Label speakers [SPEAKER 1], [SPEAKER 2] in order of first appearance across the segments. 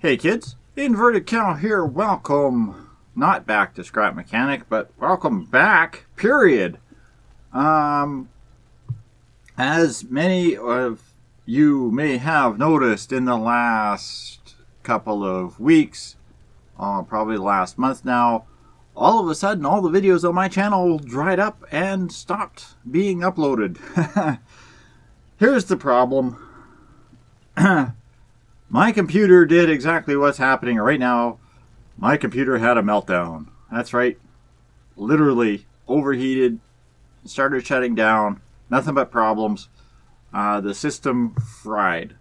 [SPEAKER 1] Hey kids, Inverted Cow here. Welcome, not back to Scrap Mechanic, but welcome back, period. As many of you may have noticed in the last couple of weeks, probably the last month now, all of a sudden all the videos on my channel dried up and stopped being uploaded. Here's the problem. My computer did exactly what's happening right now. My computer had a meltdown. That's right. Literally overheated, started shutting down, nothing but problems. The system fried.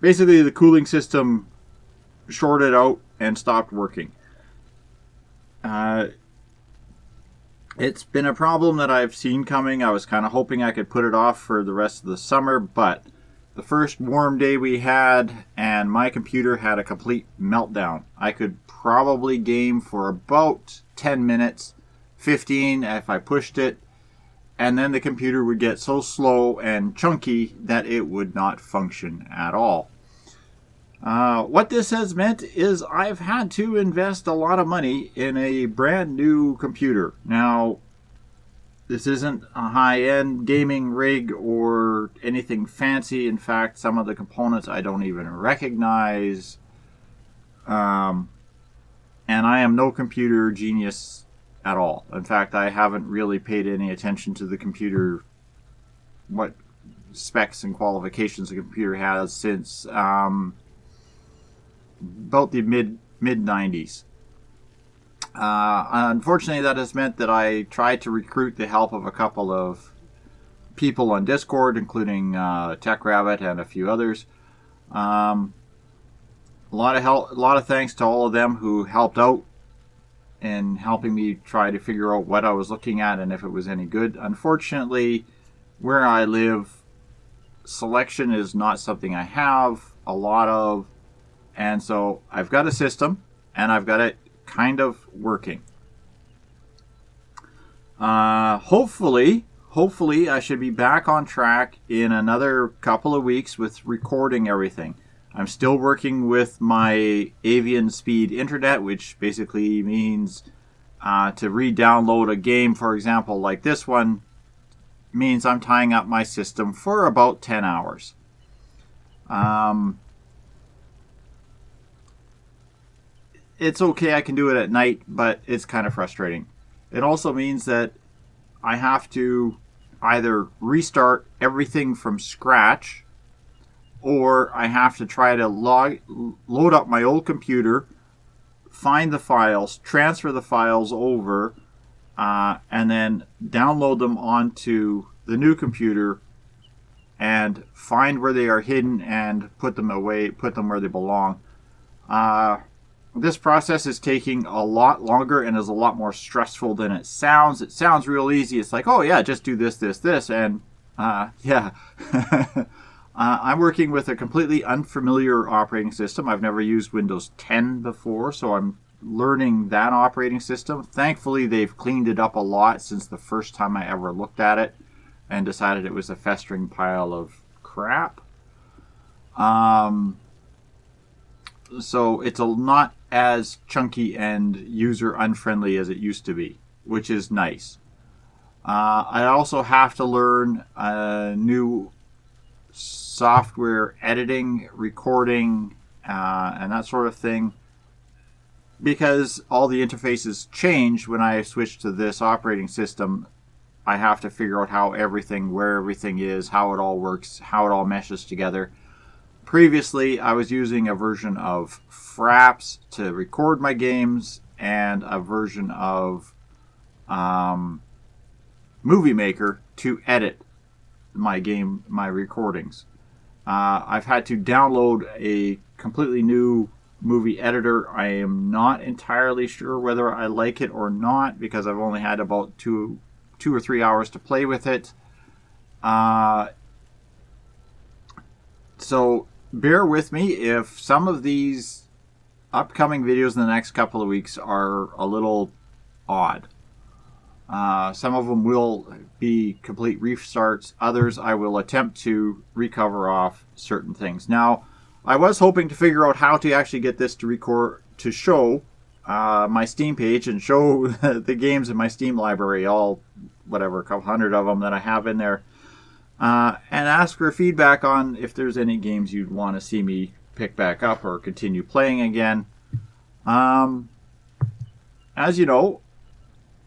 [SPEAKER 1] Basically, the cooling system shorted out and stopped working. It's been a problem that I've seen coming. I was kind of hoping I could put it off for the rest of the summer, but the first warm day we had, and my computer had a complete meltdown. I could probably game for about 10 minutes, 15 if I pushed it, and then the computer would get so slow and chunky that it would not function at all. What this has meant is I've had to invest a lot of money in a brand new computer. Now, this isn't a high-end gaming rig or anything fancy. In fact, some of the components I don't even recognize. And I am no computer genius at all. In fact, I haven't really paid any attention to the computer, what specs and qualifications the computer has since about the mid-90s. Unfortunately, that has meant that I tried to recruit the help of a couple of people on Discord, including TechRabbit and a few others. A lot of thanks to all of them who helped out in helping me try to figure out what I was looking at and if it was any good. Unfortunately, where I live, selection is not something I have a lot of, and so I've got a system and I've got it kind of working. Hopefully I should be back on track in another couple of weeks with recording everything. I'm still working with my avian speed internet, which basically means to re-download a game, for example, like this one, means I'm tying up my system for about 10 hours. It's okay, I can do it at night, but it's kind of frustrating. It also means that I have to either restart everything from scratch, or I have to try to load up my old computer, find the files, transfer the files over, and then download them onto the new computer and find where they are hidden and put them away, put them where they belong. This process is taking a lot longer and is a lot more stressful than it sounds. It sounds real easy. It's like, oh yeah, just do this, and yeah. I'm working with a completely unfamiliar operating system. I've never used Windows 10 before, so I'm learning that operating system. Thankfully, they've cleaned it up a lot since the first time I ever looked at it and decided it was a festering pile of crap. So it's not as chunky and user unfriendly as it used to be, which is nice. I also have to learn new software editing, recording, and that sort of thing, because all the interfaces change when I switch to this operating system. I have to figure out where everything is, how it all works, how it all meshes together. Previously, I was using a version of Fraps to record my games and a version of Movie Maker to edit my recordings. I've had to download a completely new movie editor. I am not entirely sure whether I like it or not because I've only had about two or 3 hours to play with it. So bear with me if some of these upcoming videos in the next couple of weeks are a little odd. Some of them will be complete restarts. Others I will attempt to recover off certain things. Now, I was hoping to figure out how to actually get this to record, to show my Steam page and show the games in my Steam library, all whatever, a couple hundred of them that I have in there, and ask for feedback on if there's any games you'd want to see me pick back up or continue playing again. As you know,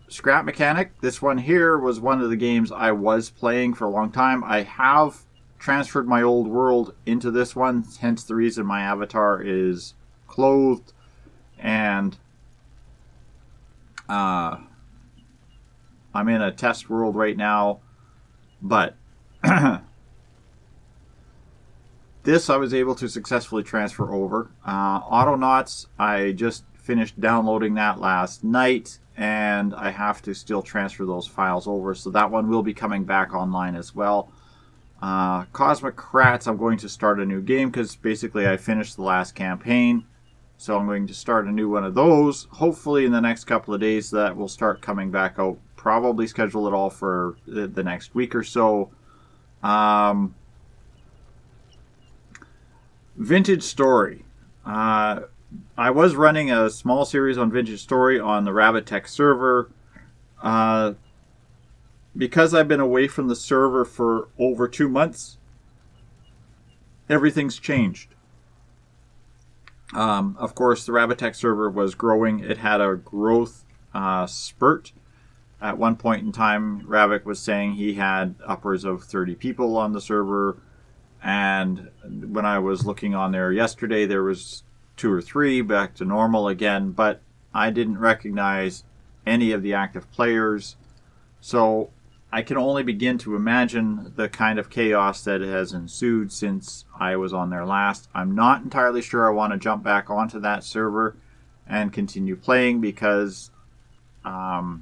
[SPEAKER 1] Scrap Mechanic, this one here was one of the games I was playing for a long time. I have transferred my old world into this one, hence the reason my avatar is clothed, and I'm in a test world right now, but this I was able to successfully transfer over. Autonauts, I just finished downloading that last night, and I have to still transfer those files over, so that one will be coming back online as well. Cosmic Kratts, I'm going to start a new game because basically I finished the last campaign, so I'm going to start a new one of those. Hopefully in the next couple of days that will start coming back out. Probably schedule it all for the next week or so. Vintage Story. I was running a small series on Vintage Story on the Rabbit Tech server. Because I've been away from the server for over 2 months, everything's changed. Of course, the Rabbit Tech server was growing. It had a growth spurt. At one point in time, Rabbit was saying he had upwards of 30 people on the server. And when I was looking on there yesterday, there was 2 or 3, back to normal again. But I didn't recognize any of the active players. So I can only begin to imagine the kind of chaos that has ensued since I was on there last. I'm not entirely sure I want to jump back onto that server and continue playing because of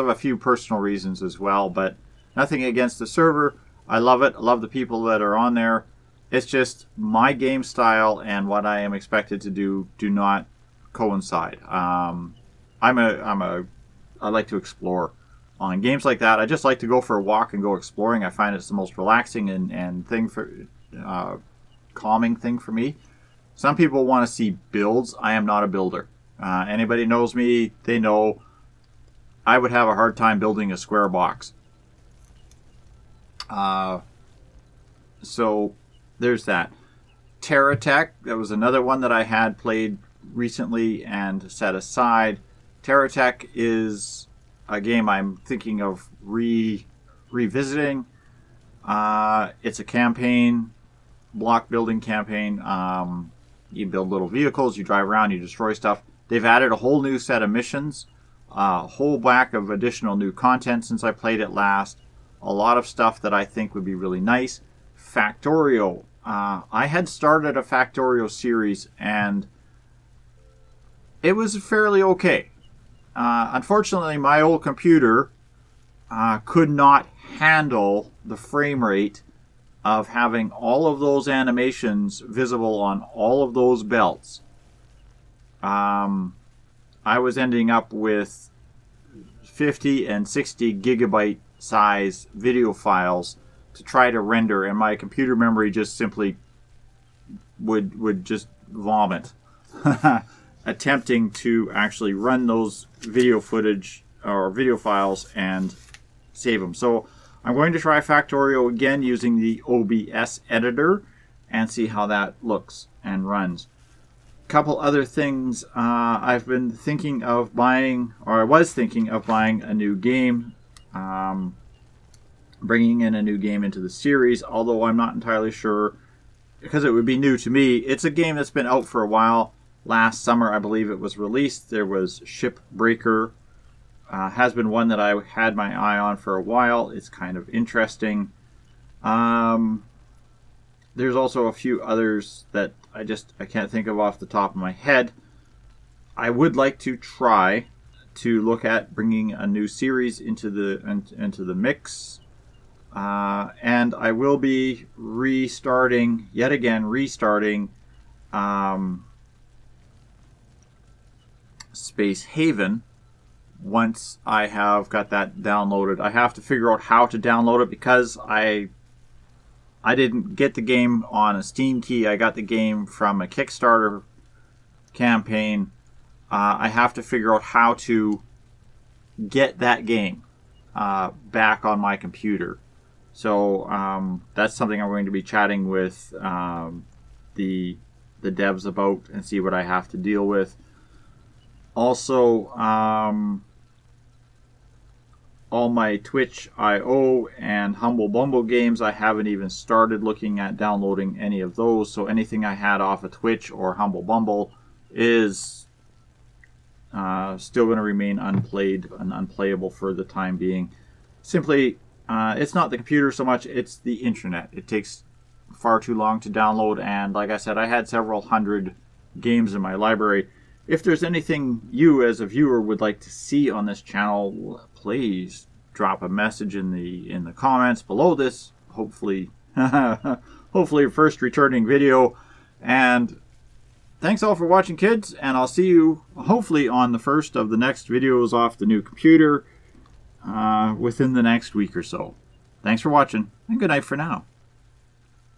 [SPEAKER 1] a few personal reasons as well. But nothing against the server. I love it. I love the people that are on there. It's just my game style and what I am expected to do not coincide. I like to explore. On games like that, I just like to go for a walk and go exploring. I find it's the most relaxing and calming thing for me. Some people want to see builds. I am not a builder. Anybody knows me, they know I would have a hard time building a square box. So there's that. TerraTech, that was another one that I had played recently and set aside. TerraTech is a game I'm thinking of revisiting. It's a campaign, block building campaign. You build little vehicles, you drive around, you destroy stuff. They've added a whole new set of missions, a whole whack of additional new content since I played it last. A lot of stuff that I think would be really nice. Factorio. I had started a Factorio series and it was fairly okay. Unfortunately, my old computer could not handle the frame rate of having all of those animations visible on all of those belts. I was ending up with 50 and 60 gigabyte size video files to try to render, and my computer memory just simply would just vomit. Attempting to actually run those video footage or video files and save them. So I'm going to try Factorio again using the OBS editor and see how that looks and runs. A couple other things. I've been thinking of buying, or I was thinking of buying a new game, bringing in a new game into the series, although I'm not entirely sure because it would be new to me. It's a game that's been out for a while. Last summer, I believe it was released. There was Shipbreaker. Has been one that I had my eye on for a while. It's kind of interesting. There's also a few others that I can't think of off the top of my head. I would like to try to look at bringing a new series into the mix. And I will be restarting Space Haven once I have got that downloaded. I have to figure out how to download it because I I didn't get the game on a Steam key. I got the game from a Kickstarter campaign. I have to figure out how to get that game back on my computer. So that's something I'm going to be chatting with the devs about and see what I have to deal with. Also, all my Twitch.io and Humble Bumble games, I haven't even started looking at downloading any of those. So anything I had off of Twitch or Humble Bumble is still going to remain unplayed and unplayable for the time being. Simply, it's not the computer so much, it's the internet. It takes far too long to download, and like I said, I had several hundred games in my library. If there's anything you as a viewer would like to see on this channel, please drop a message in the comments below this. Hopefully hopefully first returning video. And thanks all for watching, kids, and I'll see you hopefully on the first of the next videos off the new computer within the next week or so. Thanks for watching, and good night for now.